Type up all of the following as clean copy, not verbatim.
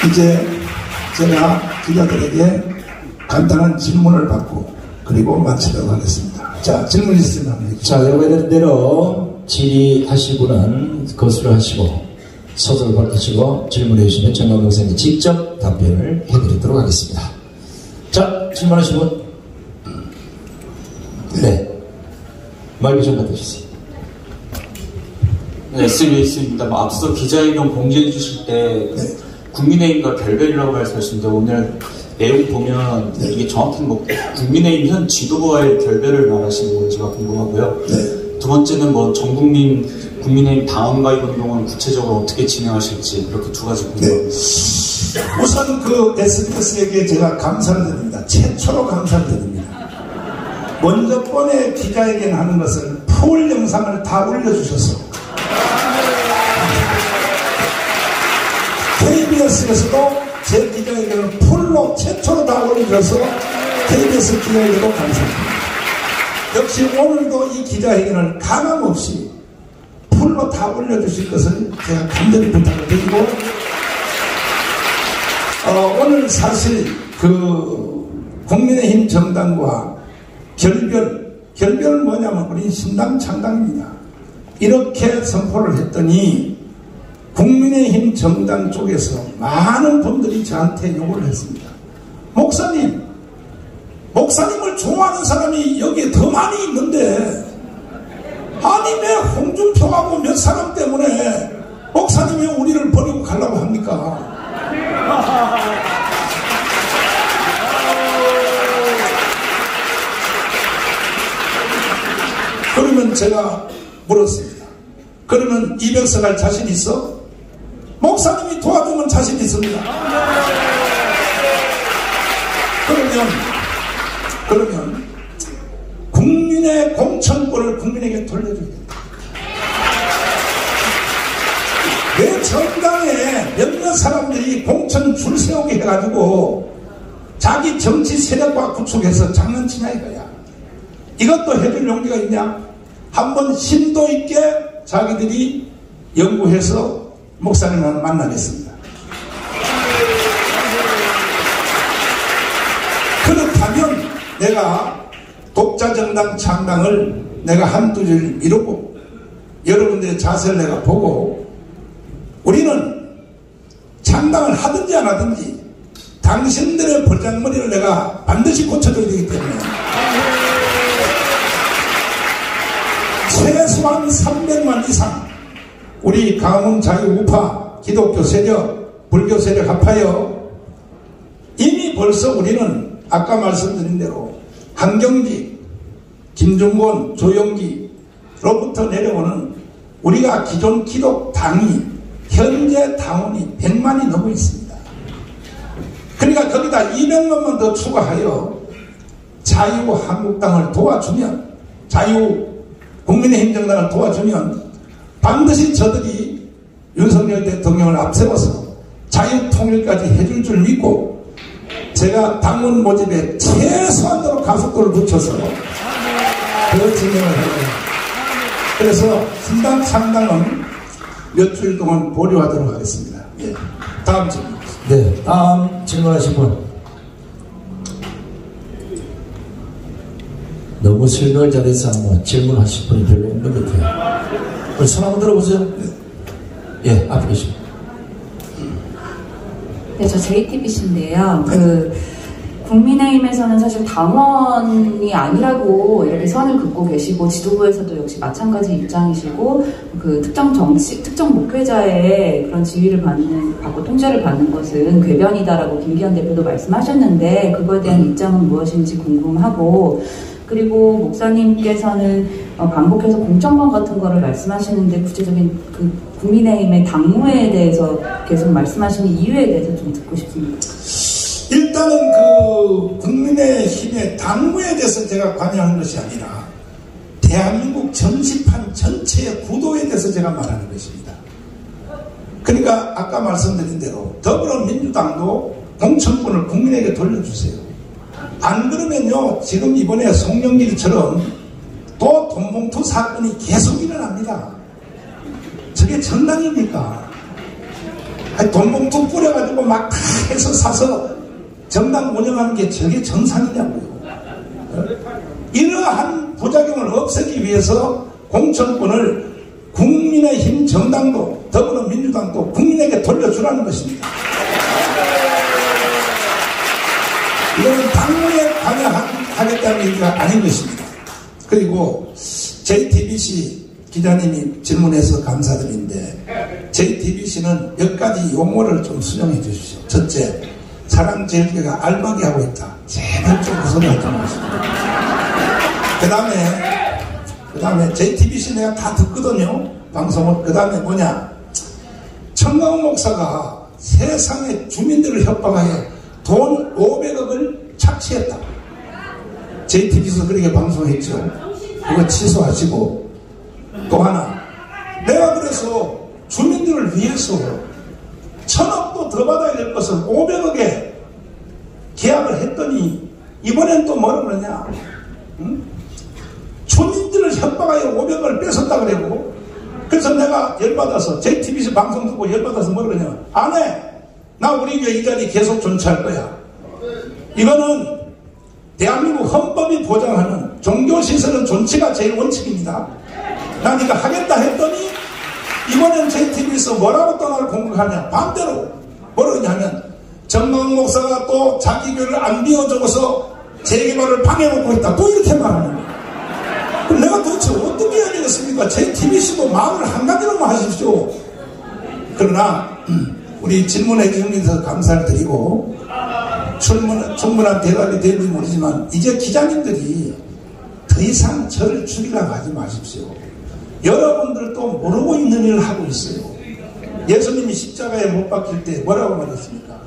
이제 제가 기자들에게 간단한 질문을 받고 그리고 마치도록 하겠습니다. 자, 질문 있으면. 자, 여러분들 대로 질의하실 분은 거수를 하시고 서두를 밝히시고 질문해 주시면 정강 목사님이 직접 답변을 해드리도록 하겠습니다. 자, 질문하신 분. 네. 마이크 좀 받으주세요. 네, SBS입니다. 앞서 기자회견 공지해 주실 때 국민의힘과 결별이라고 말씀하셨는데 오늘 내용 보면 이게 정확히 뭐 국민의힘 현 지도부와의 결별을 말하시는 건지가 궁금하고요. 두 번째는 뭐 전국민 국민의힘 당원가입 운동은 구체적으로 어떻게 진행하실지 이렇게 두 가지 궁금합니다. 우선 그 SBS에게 제가 감사를 드립니다. 최초로 감사를 드립니다. 먼저 번에 기자회견 하는 것을 풀 영상을 다 올려주셔서 KBS에서도 제 기자회견을 풀로 최초로 다 올려줘서 KBS 기자회견도 감사합니다. 역시 오늘도 이 기자회견을 가감없이 풀로 다 올려주실 것을 제가 간절히 부탁을 드리고 오늘 사실 그 국민의힘 정당과 결별은 뭐냐면 우리 신당 창당입니다. 이렇게 선포를 했더니 국민의힘 정당 쪽에서 많은 분들이 저한테 요구를 했습니다. 목사님을 좋아하는 사람이 여기에 더 많이 있는데 아니 왜 홍준표하고 몇 사람 때문에 목사님이 우리를 버리고 가려고 합니까? 그러면 제가 물었습니다. 그러면 200석 할 자신 있어? 목사님이 도와주면 자신 있습니다. 그러면 국민의 공천권을 국민에게 돌려줘야 됩니다. 왜 정당에 몇몇 사람들이 공천 줄 세우게 해가지고 자기 정치 세력과 구축해서 장난치냐 이거야. 이것도 해줄 용기가 있냐? 한번 심도 있게 자기들이 연구해서 목사님을 만나겠습니다. 그렇다면 내가 독자정당 창당을 내가 한두 줄 이루고 여러분들의 자세를 내가 보고 우리는 창당을 하든지 안 하든지 당신들의 벌장머리를 내가 반드시 고쳐줘야 되기 때문에 최소한 300만 이상 우리 강원 자유우파 기독교 세력 불교 세력 합하여 이미 벌써 우리는 아까 말씀드린 대로 한경직, 김중곤, 조영기로부터 내려오는 우리가 기존 기독 당이 현재 당원이 100만이 넘어 있습니다. 그러니까 거기다 200만만 더 추가하여 자유한국당을 도와주면 국민의힘 정당을 도와주면 반드시 저들이 윤석열 대통령을 앞세워서 자유통일까지 해줄 줄 믿고 제가 당원 모집에 최소한으로 가속도를 붙여서 더 진행을 해요. 그래서 신당 창당은 몇 주일 동안 보류하도록 하겠습니다. 예. 다음 질문. 네, 다음 질문하신 분. 너무 설명을 잘해서 뭐 질문하실 분이 별로 없는 것 같아요. 우리 손 한번 들어보세요. 예, 앞에 계십니다. 네, 저 JTBC인데요. 국민의힘에서는 사실 당원이 아니라고 이렇게 선을 긋고 계시고 지도부에서도 역시 마찬가지 입장이시고 특정 목회자의 그런 지위를 받고 통제를 받는 것은 궤변이다라고 김기현 대표도 말씀하셨는데 그거에 대한 입장은 무엇인지 궁금하고 그리고 목사님께서는 반복해서 공천권 같은 거를 말씀하시는데 구체적인 국민의힘의 당무에 대해서 계속 말씀하시는 이유에 대해서 좀 듣고 싶습니다. 일단은 국민의힘의 당무에 대해서 제가 관여하는 것이 아니라 대한민국 정치판 전체의 구도에 대해서 제가 말하는 것입니다. 그러니까 아까 말씀드린 대로 더불어민주당도 공천권을 국민에게 돌려주세요. 안 그러면요 지금 이번에 송영길처럼 또 돈봉투 사건이 계속 일어납니다. 저게 정당입니까? 돈봉투 뿌려가지고 막 다 해서 사서 정당 운영하는 게 저게 정상이냐고요. 이러한 부작용을 없애기 위해서 공천권을 국민의힘 정당도 더불어민주당도 국민에게 돌려주라는 것입니다. 이거는 당무에 관여하겠다는 얘기가 아닌 것입니다. 그리고 JTBC 기자님이 질문해서 감사드리는데 JTBC는 몇 가지 용어를 좀 수정해 주십시오. 첫째, 사랑제일교회가 알박이 하고 있다. 제발 좀 그 소리 하지 마십시오. 그 다음에 JTBC 내가 다 듣거든요. 방송을. 그 다음에 뭐냐, 청강훈 목사가 세상의 주민들을 협박하여 돈 500억을 착취했다. JTBC에서 그렇게 방송했죠. 그거 취소하시고, 또 하나, 내가 그래서 주민들을 위해서 1000억도 더 받아야 될 것을 500억에 계약을 했더니 이번엔 또 뭐라 그러냐, 응? 주민들을 협박하여 500억을 뺏었다 그러고, 그래서 내가 열받아서 JTBC 방송 듣고 열받아서 뭐라 그러냐, 안 해. 나 우리 교회 이 자리 계속 존치할 거야. 이거는 대한민국 헌법이 보장하는 종교시설은 존치가 제일 원칙입니다. 난 이거 하겠다 했더니 이번엔 JTBC에서 뭐라고 또 나를 공격하냐, 반대로 뭐라 그러냐면 정광훈 목사가 또 자기 교회를 안 비워줘서 재개발을 방해하고 있다, 또 이렇게 말하는 거야. 그럼 내가 도대체 어떻게 해야 되겠습니까? JTBC도 마음을 한가지로만 하십시오. 그러나 우리 질문해 주신 데서 감사를 드리고, 충분한 대답이 되는지 모르지만 이제 기자님들이 더 이상 저를 죽이려고 하지 마십시오. 여러분들도 모르고 있는 일을 하고 있어요. 예수님이 십자가에 못 박힐 때 뭐라고 말했습니까?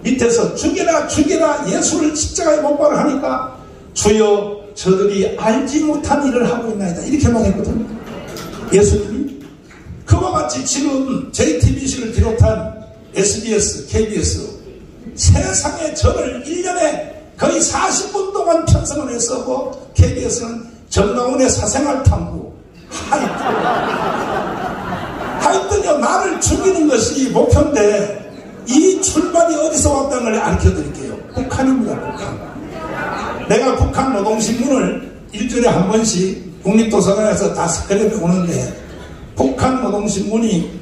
밑에서 죽여라 죽여라, 예수를 십자가에 못 박으라 하니까 주여 저들이 알지 못한 일을 하고 있나이다, 이렇게 말했거든요. 예수님이. 그와 같이 지금 JTBC를 비롯한 SBS, KBS 세상에 저를 1년에 거의 40분 동안 편성을 해서 KBS는 정강훈의 사생활 탐구 하여튼요, 나를 죽이는 것이 목표인데 이 출발이 어디서 왔다는 걸 알려드릴게요. 북한입니다. 북한. 내가 북한 노동신문을 일주일에 한 번씩 국립도서관에서 다 스크랩해 오는데, 북한 노동신문이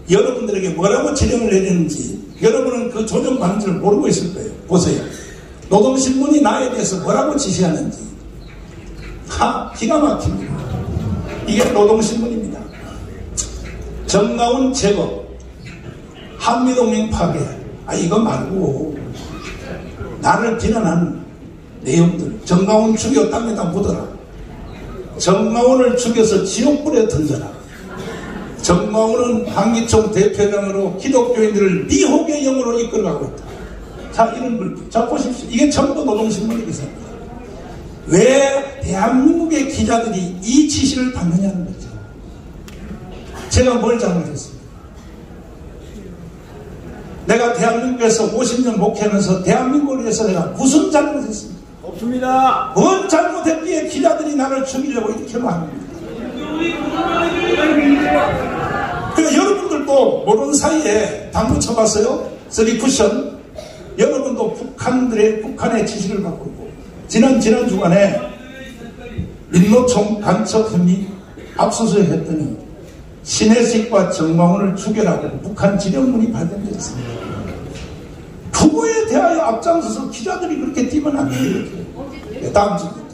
여러분들에게 뭐라고 지령을 내리는지 여러분은 그 조정 방식을 모르고 있을 거예요. 보세요. 노동신문이 나에 대해서 뭐라고 지시하는지. 기가 막힙니다. 이게 노동신문입니다. 정강훈 제거, 한미동맹 파괴, 이거 말고 나를 비난한 내용들. 정강훈 죽여 땅에다 묻어라. 정강훈을 죽여서 지옥불에 던져라. 정강훈은 한기총 대표장으로 기독교인들을 미혹의 영으로 이끌어가고 있다. 자, 이런 글. 자, 보십시오. 이게 전부 노동신문의 기사입니다. 왜 대한민국의 기자들이 이 지시를 받느냐는 거죠. 제가 뭘 잘못했습니까? 내가 대한민국에서 50년 목회하면서 대한민국을 위해서 내가 무슨 잘못했습니까? 없습니다. 뭔 잘못했기에 기자들이 나를 죽이려고 이렇게 말합니다. 그러니까 여러분들도 모르는 사이에 당구 쳐봤어요? 3쿠션. 여러분도 북한의 지시를 받고 있고, 지난 주간에 민노총 간첩 혐의 압수수색 했더니 신혜식과 정광훈을 죽여라고 북한 지령문이 발견됐습니다. 그거에 대하여 앞장서서 기자들이 그렇게 뛰면 안 돼요. 다음 질문.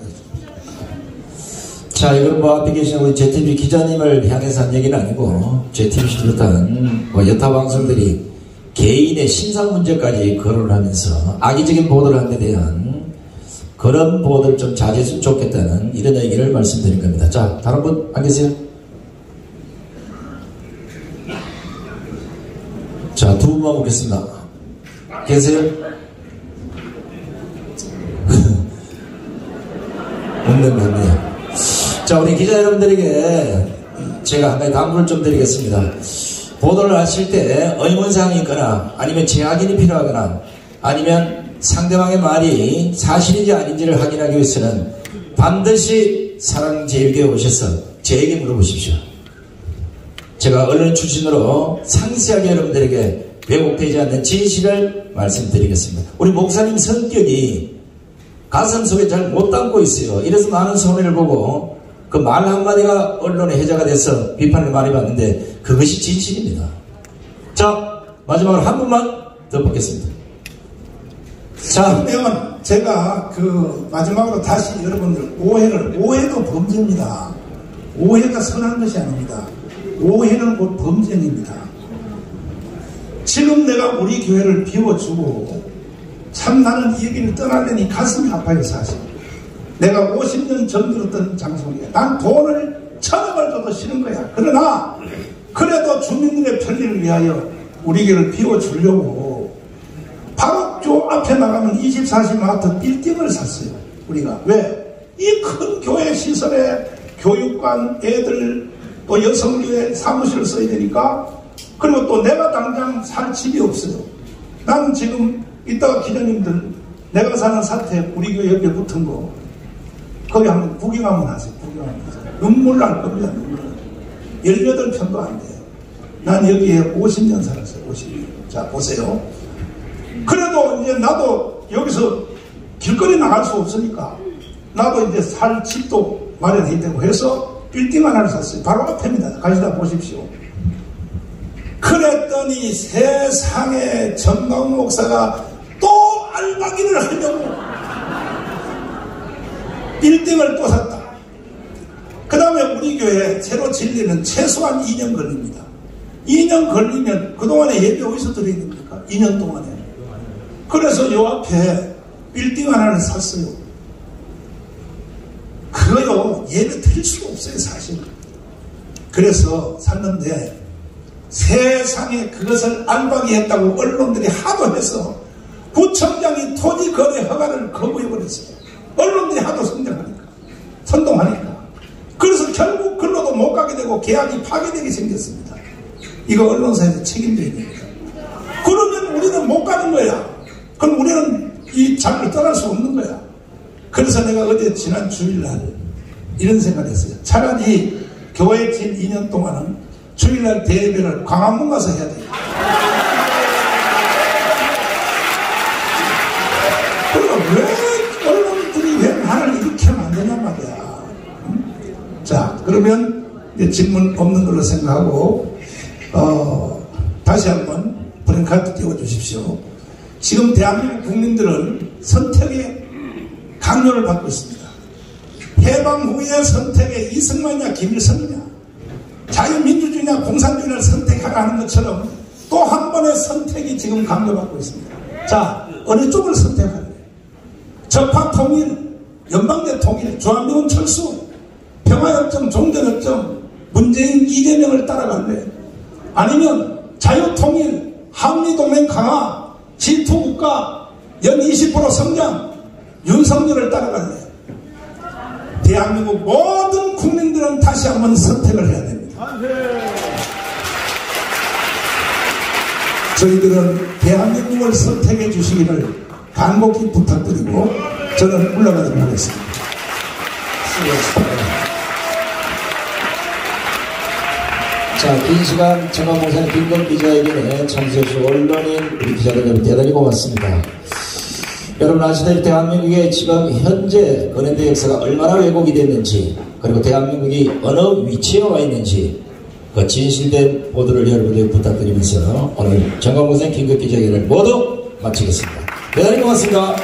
자, 이건 앞에 계신 우리 JTBC 기자님을 향해서 한 얘기는 아니고, JTBC 비롯한 여타 방송들이 개인의 신상 문제까지 거론을 하면서 악의적인 보도를 하는 데 대한 그런 보도를 좀 자제했으면 좋겠다는 이런 얘기를 말씀드린 겁니다. 자, 다른 분 안 계세요? 자, 두 분만 묻겠습니다. 계세요? 없는 것 같네요. 자, 우리 기자 여러분들에게 제가 한 가지 당부를 좀 드리겠습니다. 보도를 하실 때 의문사항이 있거나 아니면 재확인이 필요하거나 아니면 상대방의 말이 사실인지 아닌지를 확인하기 위해서는 반드시 사랑제일교회에 오셔서 제에게 물어보십시오. 제가 언론 출신으로 상세하게 여러분들에게 왜곡되지 않는 진실을 말씀드리겠습니다. 우리 목사님 성격이 가슴 속에 잘 못 담고 있어요. 이래서 많은 손해를 보고 그 말 한마디가 언론의 해자가 돼서 비판을 많이 받는데 그것이 진실입니다. 자, 마지막으로 한 분만 더 받겠습니다. 자, 그러면 제가 그 마지막으로 다시 여러분들 오해도 범죄입니다. 오해가 선한 것이 아닙니다. 오해는 곧 범죄입니다. 지금 내가 우리 교회를 비워주고 참 나는 이 얘기를 떠나려니 가슴이 아파요. 사실 내가 50년 전 들었던 장소에 난 돈을 1,000억을 줘도 싫은 거야. 그러나 그래도 주민들의 편리를 위하여 우리 교회를 비워주려고 바로 저 앞에 나가면 24시 마트 빌딩을 샀어요. 우리가 왜? 이 큰 교회 시설에 교육관, 애들, 또 여성교회 사무실을 써야 되니까. 그리고 또 내가 당장 살 집이 없어요. 나는 지금 이따가 기자님들 내가 사는 사택 우리 교회 옆에 붙은 거 거기 한번 구경 한번 하세요. 구경하면 눈물 날 겁니다. 눈물. 18평도 안 돼요. 난 여기에 50년 살았어요. 50년. 자 보세요. 그래도 이제 나도 여기서 길거리 나갈 수 없으니까 나도 이제 살 집도 마련해야 되고 해서 빌딩 하나를 샀어요. 바로 앞입니다. 가시다 보십시오. 그랬더니 세상에 정강 목사가 또 알박이를 하려고 빌딩을 또 샀다. 그 다음에 우리 교회 새로 진리는 최소한 2년 걸립니다. 2년 걸리면 그동안에 예배 어디서 드려야 됩니까? 2년 동안에. 그래서 요 앞에 빌딩 하나를 샀어요. 그거요 예배 드릴 수가 없어요 사실. 그래서 샀는데 세상에 그것을 알박이했다고 언론들이 하도 해서 구청장이 토지 거래 허가를 거부해버렸어요. 언론들이 하도 선동하니까. 그래서 결국 글로도 못 가게 되고 계약이 파기되게 생겼습니다. 이거 언론사에서 책임져야 됩니다. 그러면 우리는 못 가는 거야. 그럼 우리는 이 장을 떠날 수 없는 거야. 그래서 내가 어제 지난 주일날 이런 생각을 했어요. 차라리 교회 진 2년 동안은 주일날 대예배를 광화문 가서 해야 돼요. 그리고 왜 언론들이 왜 나를 이렇게 하면 안 되냔 말이야. 자, 그러면 이제 질문 없는 걸로 생각하고 다시 한번 브랜카드 띄워주십시오. 지금 대한민국 국민들은 선택의 강요를 받고 있습니다. 해방 후의 선택에 이승만이냐 김일성이냐 자유민주주의냐 공산주의를 선택하라 하는 것처럼 또 한 번의 선택이 지금 강요받고 있습니다. 자, 어느 쪽을 선택할래? 적파 통일, 연방제 통일, 주한미군 철수, 평화협정, 종전협정, 문재인 이재명을 따라갈래? 아니면 자유통일, 한미동맹 강화, G2국가, 연 20% 성장, 윤석열을 따라갈래? 대한민국 모든 국민들은 다시 한번 선택을 해야 됩니다. 저희들은 대한민국을 선택해 주시기를 간곡히 부탁드리고 저는 올라가도록 하겠습니다. 수고하셨습니다. 자, 긴 시간 정강 목사님 김건 기자에게 참석해주신 언론인 우리 기자들 여러분 대단히 고맙습니다. 여러분 아시다시피 대한민국의 지금 현재 근현대 역사가 얼마나 왜곡이 됐는지 그리고 대한민국이 어느 위치에 와 있는지 그 진실된 보도를 여러분들에게 부탁드리면서 오늘 정강 목사님 김건 기자회견을 모두 마치겠습니다. 대단히 고맙습니다.